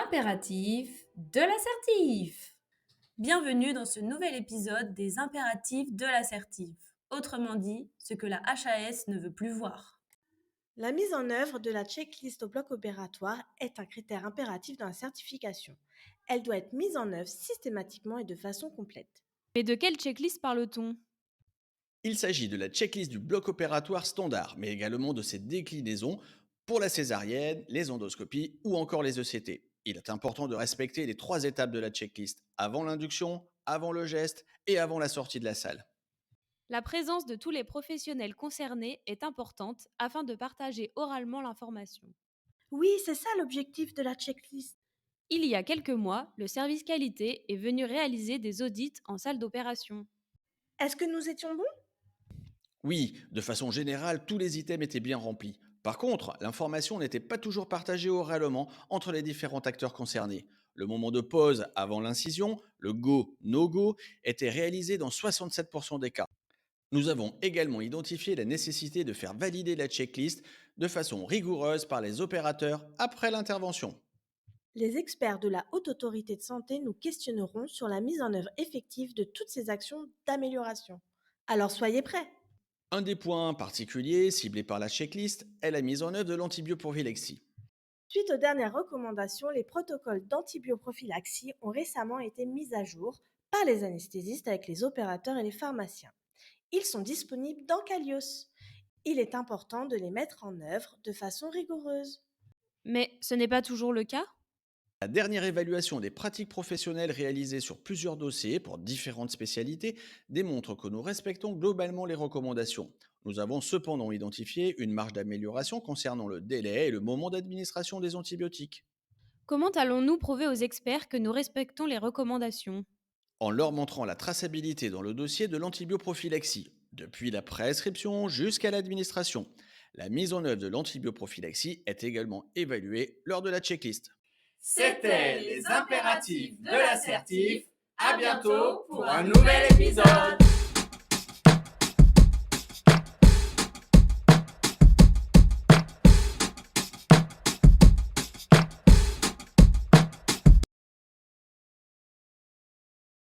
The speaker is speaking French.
impératifs de l'assertif. Bienvenue dans ce nouvel épisode des impératifs de l'assertif. Autrement dit, ce que la HAS ne veut plus voir. La mise en œuvre de la checklist au bloc opératoire est un critère impératif dans la certification. Elle doit être mise en œuvre systématiquement et de façon complète. Mais de quelle checklist parle-t-on ? Il s'agit de la checklist du bloc opératoire standard, mais également de ses déclinaisons pour la césarienne, les endoscopies ou encore les ECT. Il est important de respecter les 3 étapes de la checklist, avant l'induction, avant le geste et avant la sortie de la salle. La présence de tous les professionnels concernés est importante afin de partager oralement l'information. Oui, c'est ça l'objectif de la checklist. Il y a quelques mois, le service qualité est venu réaliser des audits en salle d'opération. Est-ce que nous étions bons ? Oui, de façon générale, tous les items étaient bien remplis. Par contre, l'information n'était pas toujours partagée oralement entre les différents acteurs concernés. Le moment de pause avant l'incision, le go, no-go, était réalisé dans 67% des cas. Nous avons également identifié la nécessité de faire valider la checklist de façon rigoureuse par les opérateurs après l'intervention. Les experts de la Haute Autorité de Santé nous questionneront sur la mise en œuvre effective de toutes ces actions d'amélioration. Alors soyez prêts. Un des points particuliers ciblés par la checklist est la mise en œuvre de l'antibioprophylaxie. Suite aux dernières recommandations, les protocoles d'antibioprophylaxie ont récemment été mis à jour par les anesthésistes avec les opérateurs et les pharmaciens. Ils sont disponibles dans Calios. Il est important de les mettre en œuvre de façon rigoureuse. Mais ce n'est pas toujours le cas ? La dernière évaluation des pratiques professionnelles réalisée sur plusieurs dossiers pour différentes spécialités démontre que nous respectons globalement les recommandations. Nous avons cependant identifié une marge d'amélioration concernant le délai et le moment d'administration des antibiotiques. Comment allons-nous prouver aux experts que nous respectons les recommandations ? En leur montrant la traçabilité dans le dossier de l'antibioprophylaxie, depuis la prescription jusqu'à l'administration. La mise en œuvre de l'antibioprophylaxie est également évaluée lors de la checklist. C'était les impératifs de l'assertif. À bientôt pour un nouvel épisode.